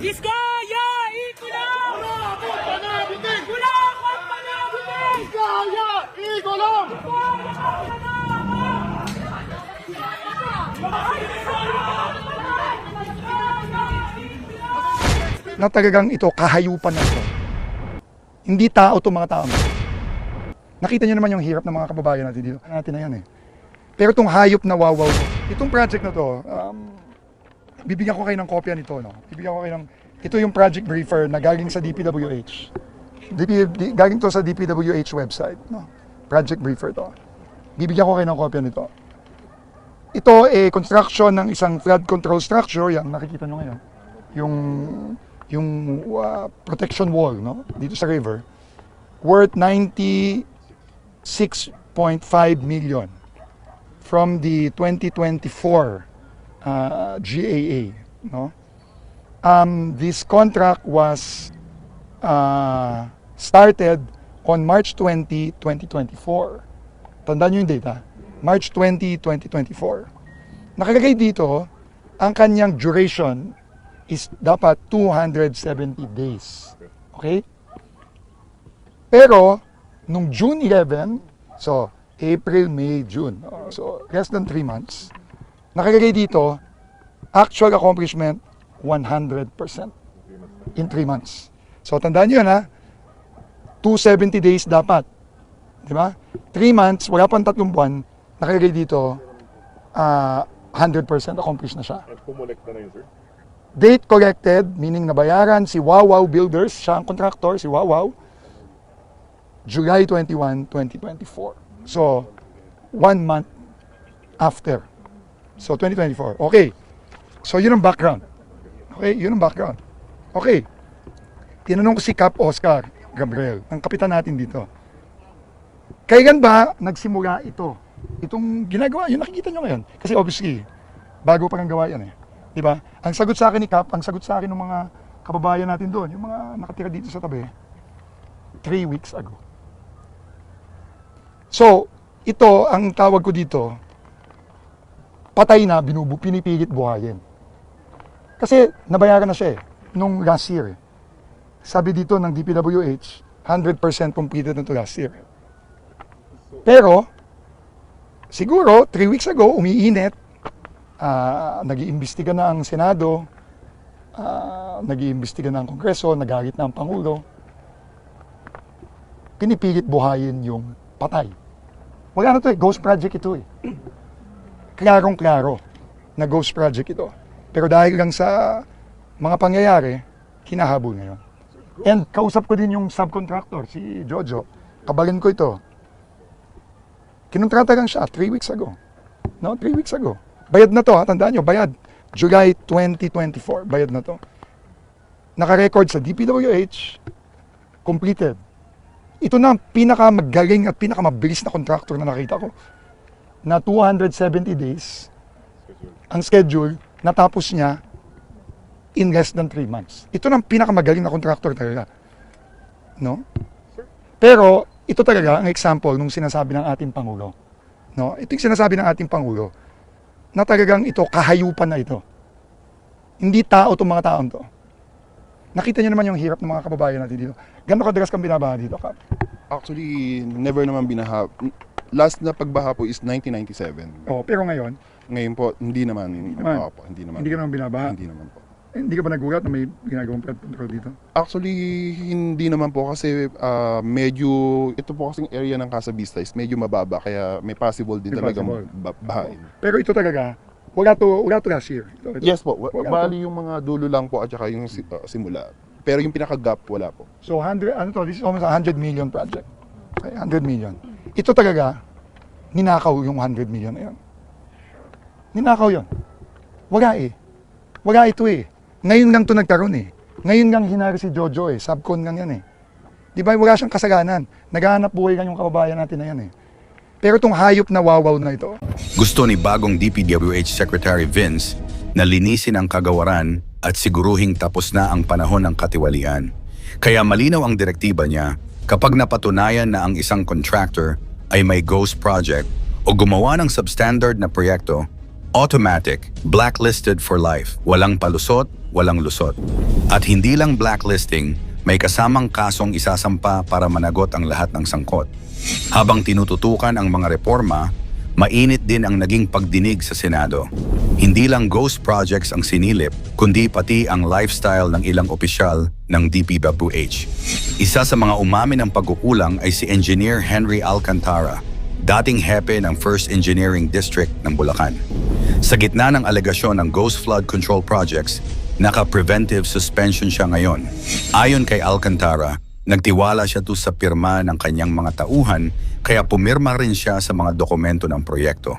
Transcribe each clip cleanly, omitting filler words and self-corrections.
Biskaya! Ikulang! Wala akong panabutin! Biskaya! Ikulang! Na talagang ito, kahayupan na ito. Hindi tao itong mga tao. Nakita nyo naman yung hirap ng mga kababayan natin dito. Natin na yan eh. Pero itong hayop na wawaw, itong project na to, bibigyan ko kayo ng kopya nito. No? Bibigyan ko kayo ng, ito yung project briefer na galing sa DPWH. Galing to sa DPWH website. No? Project briefer to. Bibigyan ko kayo ng kopya nito. Ito construction ng isang flood control structure, yan nakikita nyo ngayon. Yung protection wall, no? Dito sa river, worth 96.5 million from the 2024 GAA, no? This contract was started on March 20, 2024. Tandaan nyo yung data. March 20, 2024. Nakalagay dito, ang kanyang duration is dapat 270 days. Okay? Pero, nung June 11, so, April, May, June, so, less than 3 months, nakalagay dito, actual accomplishment, 100% in 3 months. So, tandaan nyo yun, ha? 270 days dapat. Di ba? 3 months, wala pang 3 buwan, nakalagay dito, 100% accomplished na siya. At kumulekta na yun, sir? Date collected, meaning nabayaran si Wawaw Builders, siya ang contractor, si Wawaw, July 21, 2024. So, 1 month after. So, 2024. Okay. So, yun ang background. Okay, yun ang background. Okay. Tinanong ko si Cap Oscar Gabriel, ang kapitan natin dito. Kailan ba nagsimula ito? Itong ginagawa, yun nakikita nyo ngayon. Kasi obviously, bago pa ng gawa yan eh. Di ba? Ang sagot sa akin ni Cap, ang sagot sa akin ng mga kababayan natin doon, yung mga nakatira dito sa tabi, 3 weeks ago. So, ito, ang tawag ko dito, patay na, pinipilit buhayin. Kasi nabayaran na siya eh, nung last year. Sabi dito ng DPWH, 100% completed na to last year. Pero, siguro, 3 weeks ago, umiinit, nag-iimbestiga na ang Senado, nag-iimbestiga na ang Kongreso, nagalit na ang Pangulo. Pinipilit buhayin yung patay. Wala na to eh, ghost project ito eh. Klarong-klaro na ghost project ito. Pero dahil lang sa mga pangyayari, hinahabol ngayon. And kausap ko din yung subcontractor, si Jojo. Kabalin ko ito. Kinontrata lang siya 3 weeks ago. No, 3 weeks ago. Bayad na to, ha? Tandaan nyo, bayad. July 2024, bayad na to. Naka-record sa DPWH, completed. Ito na ang pinakamagaling at pinakamabilis na contractor na nakita ko. Na 270 days, ang schedule, natapos niya in less than 3 months. Ito na ang pinakamagaling na contractor talaga. No? Pero, ito talaga ang example nung sinasabi ng ating Pangulo. No? Ito yung sinasabi ng ating Pangulo na talagang ito, kahayupan na ito. Hindi tao itong mga taon to. Nakita niyo naman yung hirap ng mga kababayan natin dito. Gano'n kadalas kang binabaha dito, Kap? Actually, never naman binaha. Last na pagbaha po is 1997. Oh, pero ngayon, Ngayon po, hindi naman. Hindi Hindi naman. ka naman binabaha. Hindi naman po. Hindi ka ba nagulat na may ginagawang flood control dito? Actually, hindi naman po kasi medyo, ito po kasing area ng Casa Vista is medyo mababa kaya may possible din May talagang possible. bahain. Pero ito talaga, wala to last year. Ito. Yes po, Wala bali yung mga dulo lang po at saka yung simula. Pero yung pinaka-gap, wala po. So, this is almost a 100 million project. Okay, 100 million. Ito talaga, ninakaw yung 100 million na yun. Ninakaw yun. Wala eh. Wala ito eh. Ngayon lang ito nagkaroon eh. Ngayon lang hinari si Jojo eh. Subcon lang yan eh. Di ba wala siyang kasalanan. Naghahanap buhay lang yung kababayan natin na yan eh. Pero itong hayop na wawaw na ito. Gusto ni bagong DPWH Secretary Vince na linisin ang kagawaran at siguruhing tapos na ang panahon ng katiwalian. Kaya malinaw ang direktiba niya kapag napatunayan na ang isang contractor ay may ghost project o gumawa ng substandard na proyekto, automatic, blacklisted for life, walang palusot, walang lusot. At hindi lang blacklisting, may kasamang kasong isasampa para managot ang lahat ng sangkot. Habang tinututukan ang mga reforma, mainit din ang naging pagdinig sa Senado. Hindi lang ghost projects ang sinilip, kundi pati ang lifestyle ng ilang opisyal ng DPWH. Isa sa mga umamin ng pagkukulang ay si Engineer Henry Alcantara, dating hepe ng 1st Engineering District ng Bulacan. Sa gitna ng alegasyon ng ghost flood control projects, naka-preventive suspension siya ngayon. Ayon kay Alcantara, nagtiwala siya sa pirma ng kanyang mga tauhan kaya pumirma rin siya sa mga dokumento ng proyekto.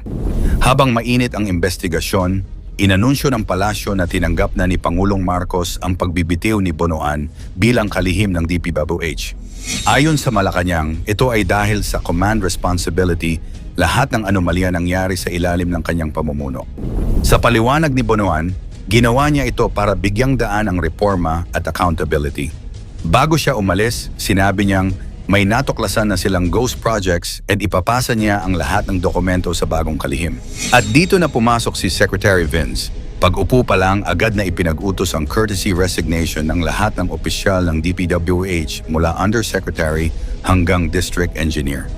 Habang mainit ang investigasyon, inanunsyo ng palasyo na tinanggap na ni Pangulong Marcos ang pagbibitiw ni Bonoan bilang kalihim ng DPWH. Ayon sa Malacanang, ito ay dahil sa command responsibility lahat ng anomalya nangyari sa ilalim ng kanyang pamumuno. Sa paliwanag ni Bonoan, ginawa niya ito para bigyang daan ang reforma at accountability. Bago siya umalis, sinabi niyang may natuklasan na silang ghost projects at ipapasa niya ang lahat ng dokumento sa bagong kalihim. At dito na pumasok si Secretary Vince. Pag-upo pa lang, agad na ipinag-utos ang courtesy resignation ng lahat ng opisyal ng DPWH mula Undersecretary hanggang District Engineer.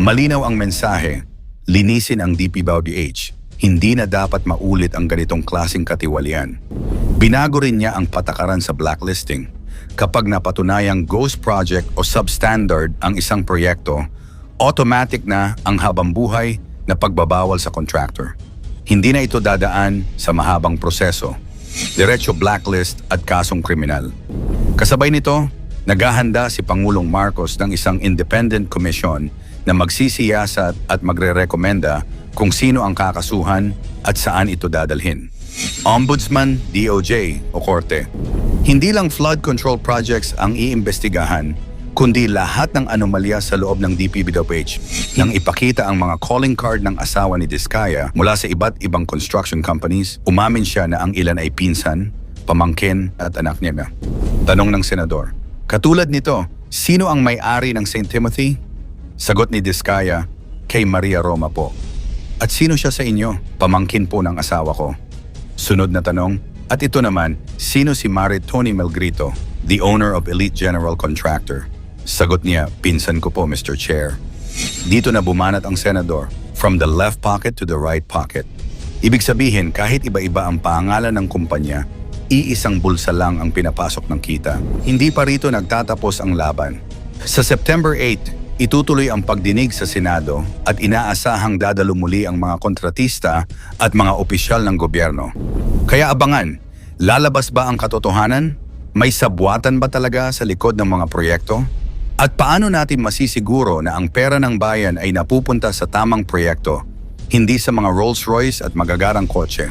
Malinaw ang mensahe, linisin ang DPWH. Hindi na dapat maulit ang ganitong klaseng katiwalian. Binago rin niya ang patakaran sa blacklisting. Kapag napatunayang ghost project o substandard ang isang proyekto, automatic na ang habambuhay na pagbabawal sa contractor. Hindi na ito dadaan sa mahabang proseso, diretso blacklist at kasong kriminal. Kasabay nito, naghahanda si Pangulong Marcos ng isang independent commission na magsisiyasat at magrerekomenda kung sino ang kakasuhan at saan ito dadalhin. Ombudsman, DOJ o Korte. Hindi lang flood control projects ang iimbestigahan, kundi lahat ng anomalya sa loob ng DPWH. Nang ipakita ang mga calling card ng asawa ni Diskaya mula sa iba't ibang construction companies, umamin siya na ang ilan ay pinsan, pamangkin at anak niya. Tanong ng senador, katulad nito, sino ang may-ari ng St. Timothy? Sagot ni Diskaya, kay Maria Roma po. At sino siya sa inyo? Pamangkin po ng asawa ko. Sunod na tanong, at ito naman, sino si Mari Tony Melgrito, the owner of Elite General Contractor? Sagot niya, pinsan ko po, Mr. Chair. Dito na bumanat ang senador, from the left pocket to the right pocket. Ibig sabihin, kahit iba-iba ang pangalan ng kumpanya, iisang bulsa lang ang pinapasok ng kita. Hindi pa rito nagtatapos ang laban. Sa September 8, itutuloy ang pagdinig sa Senado at inaasahang dadalo muli ang mga kontratista at mga opisyal ng gobyerno. Kaya abangan, lalabas ba ang katotohanan? May sabwatan ba talaga sa likod ng mga proyekto? At paano natin masisiguro na ang pera ng bayan ay napupunta sa tamang proyekto, hindi sa mga Rolls-Royce at magagarang kotse?